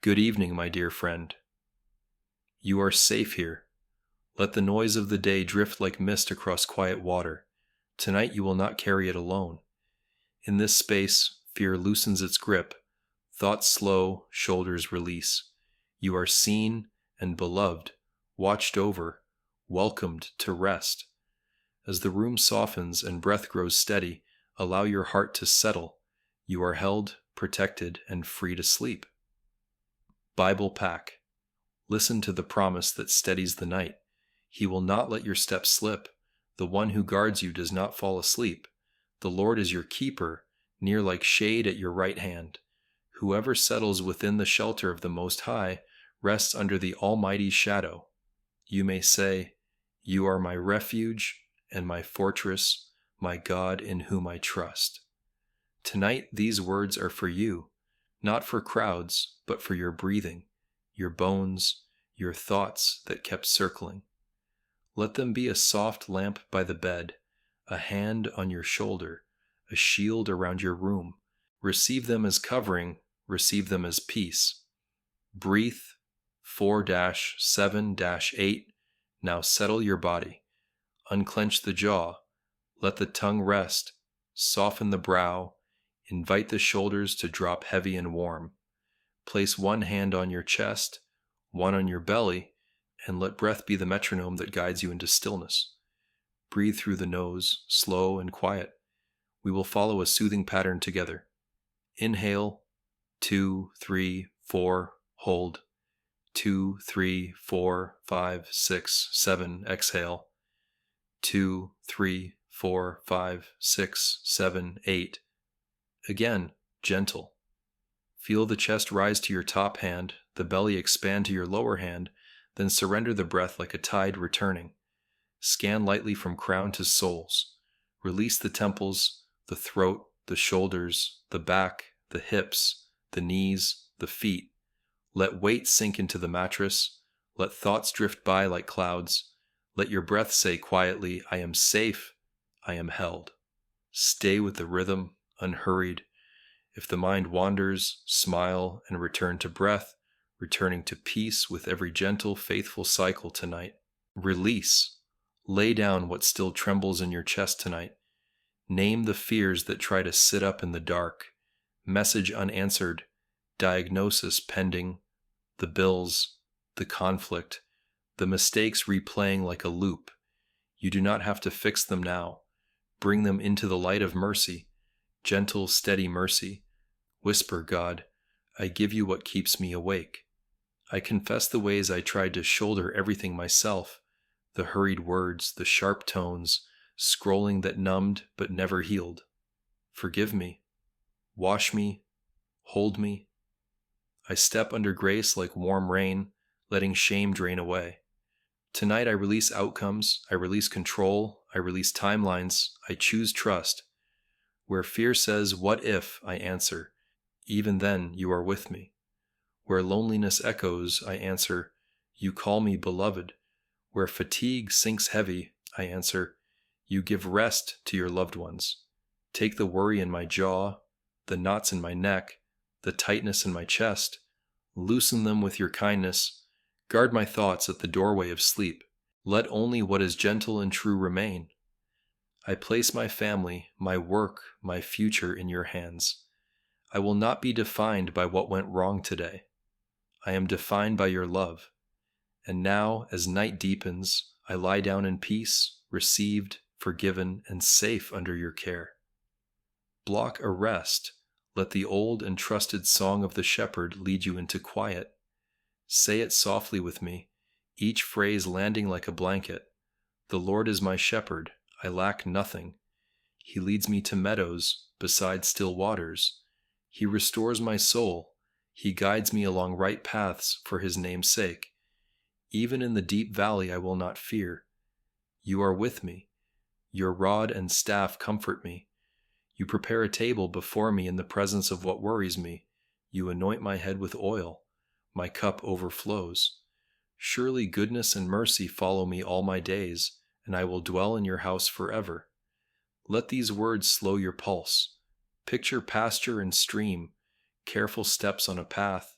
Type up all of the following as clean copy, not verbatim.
Good evening, my dear friend. You are safe here. Let the noise of the day drift like mist across quiet water. Tonight you will not carry it alone. In this space, fear loosens its grip. Thoughts slow, shoulders release. You are seen and beloved, watched over, welcomed to rest. As the room softens and breath grows steady, allow your heart to settle. You are held, protected, and free to sleep. Bible pack. Listen to the promise that steadies the night. He will not let your steps slip. The one who guards you does not fall asleep. The Lord is your keeper, near like shade at your right hand. Whoever settles within the shelter of the Most High rests under the Almighty's shadow. You may say, "You are my refuge and my fortress, my God in whom I trust." Tonight these words are for you, not for crowds, but for your breathing, your bones, your thoughts that kept circling. Let them be a soft lamp by the bed, a hand on your shoulder, a shield around your room. Receive them as covering, receive them as peace. Breathe 4-7-8. Now settle your body. Unclench the jaw. Let the tongue rest. Soften the brow. Invite the shoulders to drop heavy and warm. Place one hand on your chest, one on your belly, and let breath be the metronome that guides you into stillness. Breathe through the nose, slow and quiet. We will follow a soothing pattern together. Inhale, 2, 3, 4, hold. 2, 3, 4, 5, 6, 7, exhale. 2, 3, 4, 5, 6, 7, 8. Again, gentle. Feel the chest rise to your top hand, the belly expand to your lower hand, then surrender the breath like a tide returning. Scan lightly from crown to soles. Release the temples, the throat, the shoulders, the back, the hips, the knees, the feet. Let weight sink into the mattress. Let thoughts drift by like clouds. Let your breath say quietly, "I am safe, I am held." Stay with the rhythm, unhurried. If the mind wanders, smile and return to breath, returning to peace with every gentle, faithful cycle tonight. Release. Lay down what still trembles in your chest tonight. Name the fears that try to sit up in the dark. Message unanswered. Diagnosis pending. The bills. The conflict. The mistakes replaying like a loop. You do not have to fix them now. Bring them into the light of mercy. Gentle, steady mercy. Whisper, God, I give you what keeps me awake. I confess the ways I tried to shoulder everything myself, the hurried words, the sharp tones, scrolling that numbed but never healed. Forgive me. Wash me. Hold me. I step under grace like warm rain, letting shame drain away. Tonight I release outcomes, I release control, I release timelines, I choose trust. Where fear says, "What if?" I answer, "Even then you are with me." Where loneliness echoes, I answer, "You call me beloved." Where fatigue sinks heavy, I answer, "You give rest to your loved ones." Take the worry in my jaw, the knots in my neck, the tightness in my chest, loosen them with your kindness. Guard my thoughts at the doorway of sleep. Let only what is gentle and true remain. I place my family, my work, my future in your hands. I will not be defined by what went wrong today. I am defined by your love. And now, as night deepens, I lie down in peace, received, forgiven, and safe under your care. Block a rest. Let the old and trusted song of the shepherd lead you into quiet. Say it softly with me, each phrase landing like a blanket. The Lord is my shepherd. I lack nothing. He leads me to meadows beside still waters. He restores my soul. He guides me along right paths for his name's sake. Even in the deep valley I will not fear. You are with me. Your rod and staff comfort me. You prepare a table before me in the presence of what worries me. You anoint my head with oil. My cup overflows. Surely goodness and mercy follow me all my days, and I will dwell in your house forever. Let these words slow your pulse. Picture pasture and stream, careful steps on a path,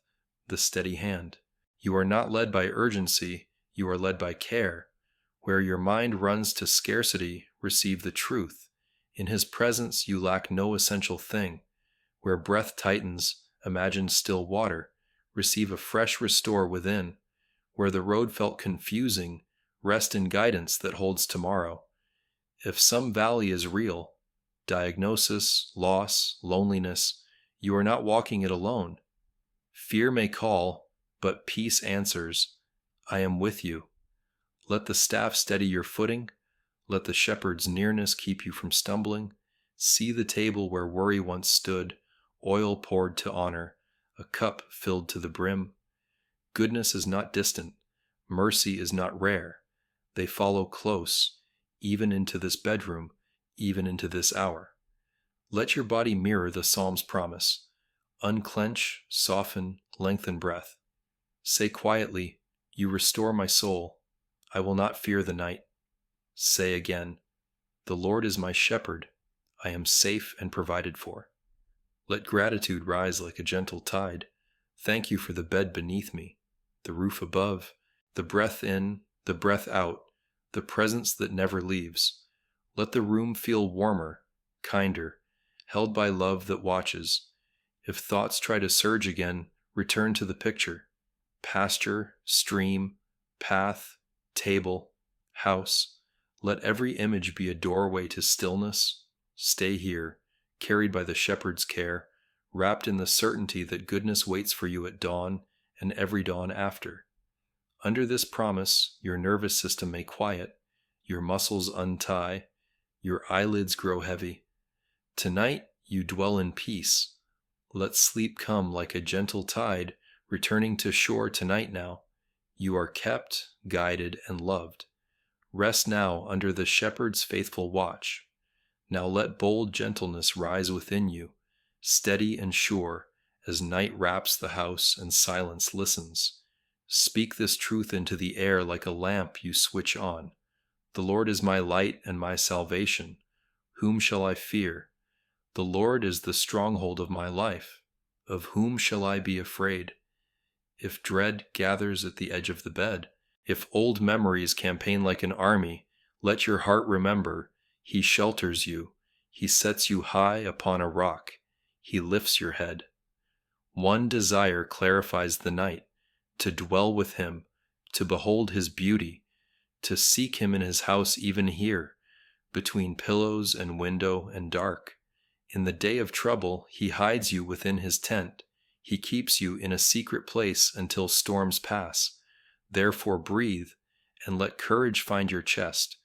the steady hand. You are not led by urgency, you are led by care. Where your mind runs to scarcity, receive the truth. In His presence you lack no essential thing. Where breath tightens, imagine still water. Receive a fresh restore within. Where the road felt confusing, rest in guidance that holds tomorrow. If some valley is real, diagnosis, loss, loneliness, you are not walking it alone. Fear may call, but peace answers, I am with you. Let the staff steady your footing. Let the shepherd's nearness keep you from stumbling. See the table where worry once stood, oil poured to honor, a cup filled to the brim. Goodness is not distant, mercy is not rare. They follow close, even into this bedroom, even into this hour. Let your body mirror the Psalm's promise. Unclench, soften, lengthen breath. Say quietly, you restore my soul. I will not fear the night. Say again, the Lord is my shepherd. I am safe and provided for. Let gratitude rise like a gentle tide. Thank you for the bed beneath me, the roof above, the breath in, the breath out, the presence that never leaves. Let the room feel warmer, kinder, held by love that watches. If thoughts try to surge again, return to the picture. Pasture, stream, path, table, house. Let every image be a doorway to stillness. Stay here, carried by the shepherd's care, wrapped in the certainty that goodness waits for you at dawn and every dawn after. Under this promise, your nervous system may quiet, your muscles untie, your eyelids grow heavy. Tonight you dwell in peace. Let sleep come like a gentle tide, returning to shore tonight now. You are kept, guided, and loved. Rest now under the shepherd's faithful watch. Now let bold gentleness rise within you, steady and sure, as night wraps the house and silence listens. Speak this truth into the air like a lamp you switch on. The Lord is my light and my salvation. Whom shall I fear? The Lord is the stronghold of my life. Of whom shall I be afraid? If dread gathers at the edge of the bed, if old memories campaign like an army, let your heart remember, He shelters you, He sets you high upon a rock, He lifts your head. One desire clarifies the night, to dwell with Him, to behold His beauty, to seek Him in His house even here, between pillows and window and dark. In the day of trouble, He hides you within His tent. He keeps you in a secret place until storms pass. Therefore breathe, and let courage find your chest.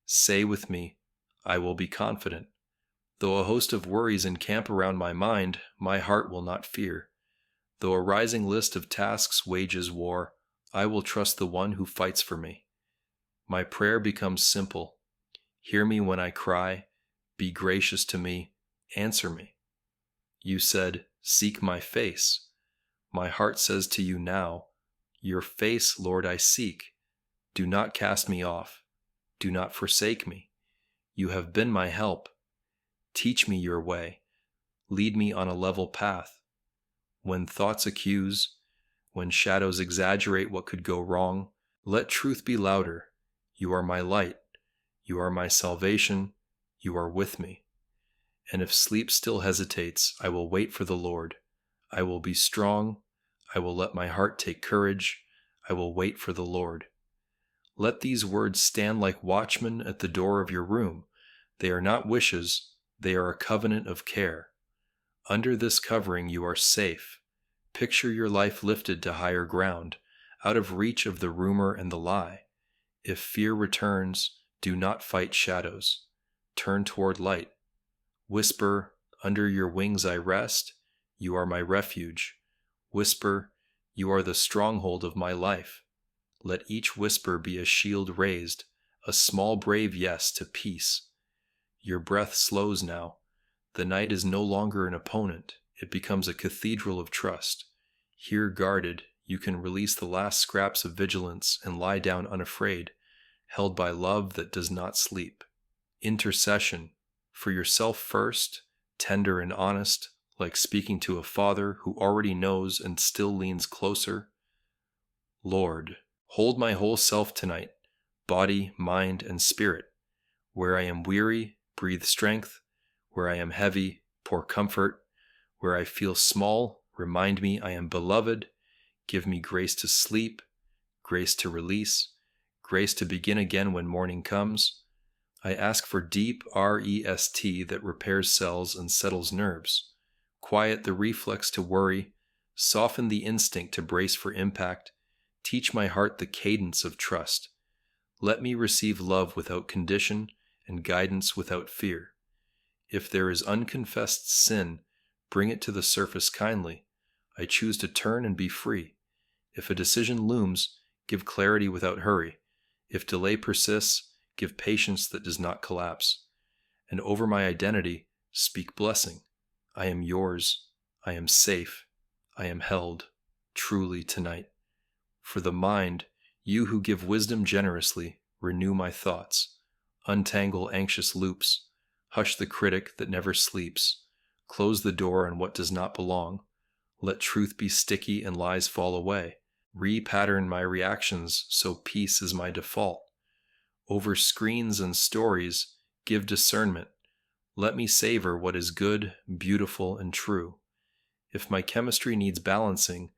Say with me, I will be confident. Though a host of worries encamp around my mind, my heart will not fear. Though a rising list of tasks wages war, I will trust the one who fights for me. My prayer becomes simple. Hear me when I cry. Be gracious to me. Answer me. You said, seek my face. My heart says to you now, your face, Lord, I seek. Do not cast me off. Do not forsake me. You have been my help. Teach me your way. Lead me on a level path. When thoughts accuse, when shadows exaggerate what could go wrong, let truth be louder. You are my light. You are my salvation. You are with me. And if sleep still hesitates, I will wait for the Lord. I will be strong. I will let my heart take courage. I will wait for the Lord. Let these words stand like watchmen at the door of your room. They are not wishes. They are a covenant of care. Under this covering you are safe. Picture your life lifted to higher ground, out of reach of the rumor and the lie. If fear returns, do not fight shadows. Turn toward light. Whisper, under your wings I rest. You are my refuge. Whisper, you are the stronghold of my life. Let each whisper be a shield raised, a small brave yes to peace. Your breath slows now. The night is no longer an opponent. It becomes a cathedral of trust. Here guarded, you can release the last scraps of vigilance and lie down unafraid, held by love that does not sleep. Intercession, for yourself first, tender and honest, like speaking to a father who already knows and still leans closer. Lord, hold my whole self tonight, body, mind, and spirit. Where I am weary, breathe strength. Where I am heavy, pour comfort. Where I feel small, remind me I am beloved. Give me grace to sleep, grace to release, grace to begin again when morning comes. I ask for deep rest that repairs cells and settles nerves. Quiet the reflex to worry, soften the instinct to brace for impact. Teach my heart the cadence of trust. Let me receive love without condition and guidance without fear. If there is unconfessed sin, bring it to the surface kindly. I choose to turn and be free. If a decision looms, give clarity without hurry. If delay persists, give patience that does not collapse. And over my identity, speak blessing. I am yours. I am safe. I am held, truly tonight. For the mind, you who give wisdom generously, renew my thoughts. Untangle anxious loops. Hush the critic that never sleeps. Close the door on what does not belong. Let truth be sticky and lies fall away. Repattern my reactions so peace is my default. Over screens and stories, give discernment. Let me savor what is good, beautiful, and true. If my chemistry needs balancing,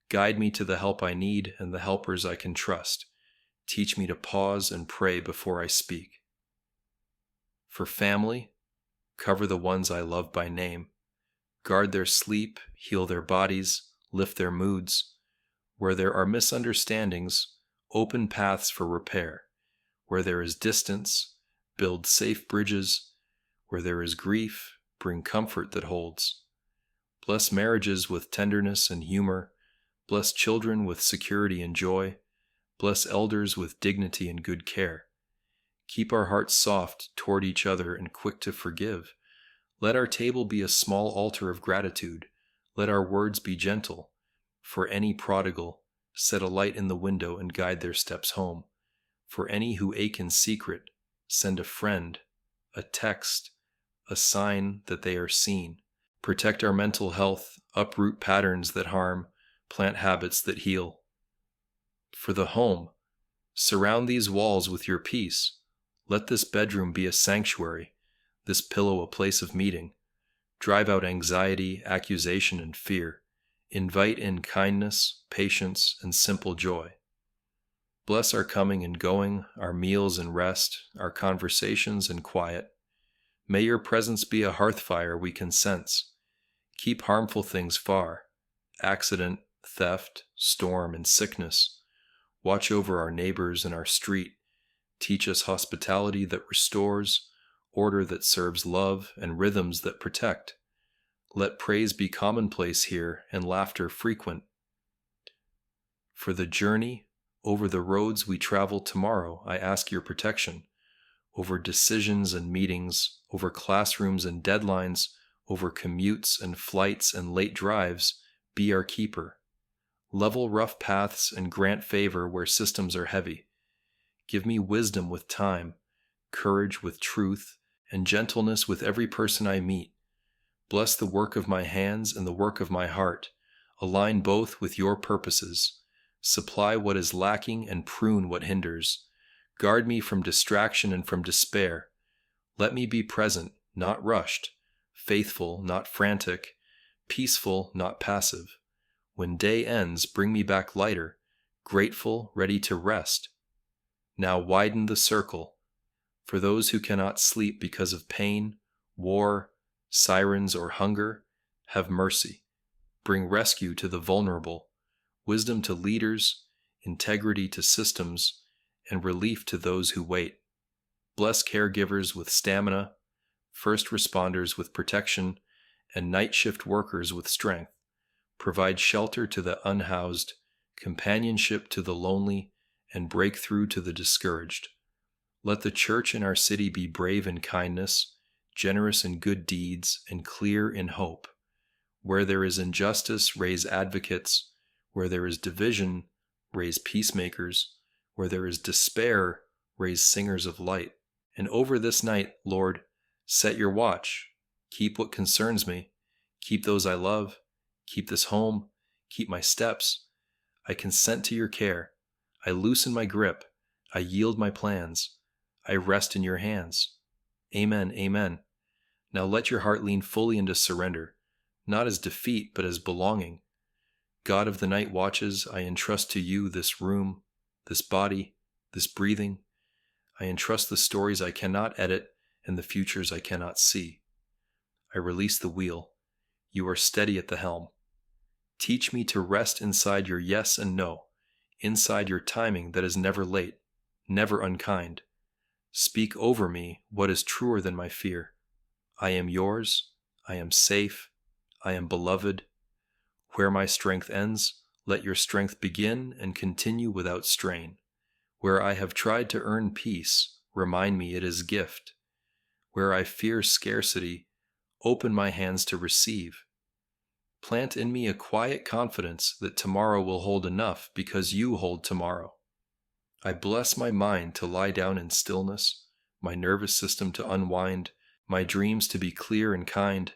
guide me to the help I need and the helpers I can trust. Teach me to pause and pray before I speak. For family, cover the ones I love by name. Guard their sleep, heal their bodies, lift their moods. Where there are misunderstandings, open paths for repair. Where there is distance, build safe bridges. Where there is grief, bring comfort that holds. Bless marriages with tenderness and humor. Bless children with security and joy. Bless elders with dignity and good care. Keep our hearts soft toward each other and quick to forgive. Let our table be a small altar of gratitude. Let our words be gentle. For any prodigal, set a light in the window and guide their steps home. For any who ache in secret, send a friend, a text, a sign that they are seen. Protect our mental health, uproot patterns that harm, plant habits that heal. For the home, surround these walls with your peace. Let this bedroom be a sanctuary, this pillow a place of meeting. Drive out anxiety, accusation, and fear. Invite in kindness, patience, and simple joy. Bless our coming and going, our meals and rest, our conversations and quiet. May your presence be a hearth fire we can sense. Keep harmful things far, accident, theft, storm, and sickness. Watch over our neighbors and our street. Teach us hospitality that restores, order that serves love, and rhythms that protect. Let praise be commonplace here and laughter frequent. For the journey, over the roads we travel tomorrow, I ask your protection. Over decisions and meetings, over classrooms and deadlines, over commutes and flights and late drives, be our keeper. Level rough paths and grant favor where systems are heavy. Give me wisdom with time, courage with truth, and gentleness with every person I meet. Bless the work of my hands and the work of my heart. Align both with your purposes. Supply what is lacking and prune what hinders. Guard me from distraction and from despair. Let me be present, not rushed, faithful, not frantic, peaceful, not passive. When day ends, bring me back lighter, grateful, ready to rest. Now widen the circle. For those who cannot sleep because of pain, war, sirens, or hunger, have mercy. Bring rescue to the vulnerable, wisdom to leaders, integrity to systems, and relief to those who wait. Bless caregivers with stamina, first responders with protection, and night shift workers with strength. Provide shelter to the unhoused, companionship to the lonely, and breakthrough to the discouraged. Let the church in our city be brave in kindness, generous in good deeds, and clear in hope. Where there is injustice, raise advocates. Where there is division, raise peacemakers. Where there is despair, raise singers of light. And over this night, Lord, set your watch. Keep what concerns me. Keep those I love. Keep this home. Keep my steps. I consent to your care. I loosen my grip. I yield my plans. I rest in your hands. Amen, amen. Now let your heart lean fully into surrender, not as defeat, but as belonging. God of the night watches, I entrust to you this room, this body, this breathing. I entrust the stories I cannot edit and the futures I cannot see. I release the wheel. You are steady at the helm. Teach me to rest inside your yes and no, inside your timing that is never late, never unkind. Speak over me what is truer than my fear. I am yours. I am safe. I am beloved. Where my strength ends, let your strength begin and continue without strain. Where I have tried to earn peace, remind me it is gift. Where I fear scarcity, open my hands to receive. Plant in me a quiet confidence that tomorrow will hold enough because you hold tomorrow. I bless my mind to lie down in stillness, my nervous system to unwind, my dreams to be clear and kind.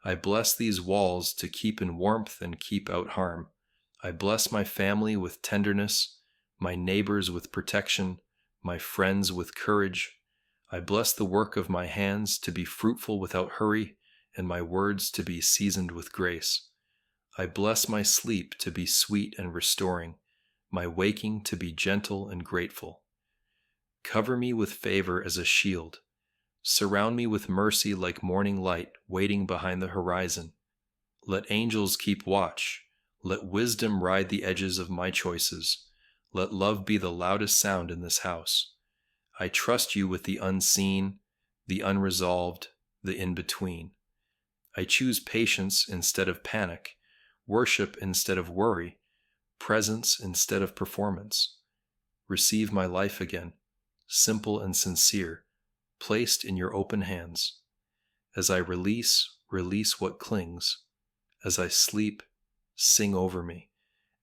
I bless these walls to keep in warmth and keep out harm. I bless my family with tenderness, my neighbors with protection, my friends with courage. I bless the work of my hands to be fruitful without hurry, and my words to be seasoned with grace. I bless my sleep to be sweet and restoring, my waking to be gentle and grateful. Cover me with favor as a shield. Surround me with mercy like morning light waiting behind the horizon. Let angels keep watch. Let wisdom ride the edges of my choices. Let love be the loudest sound in this house. I trust you with the unseen, the unresolved, the in-between. I choose patience instead of panic, worship instead of worry, presence instead of performance. Receive my life again, simple and sincere, placed in your open hands. As I release what clings. As I sleep, sing over me,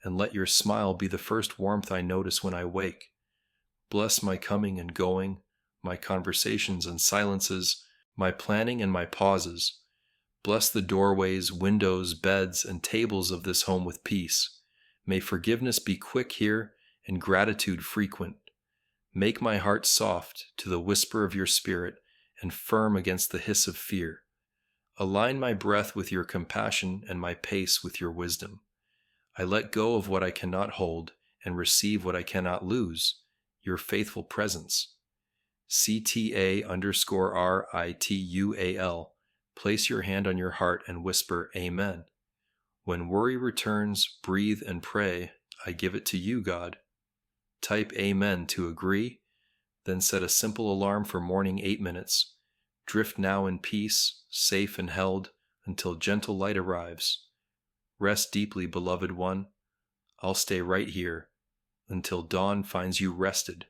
and let your smile be the first warmth I notice when I wake. Bless my coming and going, my conversations and silences, my planning and my pauses. Bless the doorways, windows, beds, and tables of this home with peace. May forgiveness be quick here and gratitude frequent. Make my heart soft to the whisper of your spirit and firm against the hiss of fear. Align my breath with your compassion and my pace with your wisdom. I let go of what I cannot hold and receive what I cannot lose, your faithful presence. CTA_RITUAL. Place your hand on your heart and whisper Amen. When worry returns, breathe and pray, I give it to you, God. Type Amen to agree, then set a simple alarm for morning 8 minutes. Drift now in peace, safe and held, until gentle light arrives. Rest deeply, beloved one. I'll stay right here until dawn finds you rested.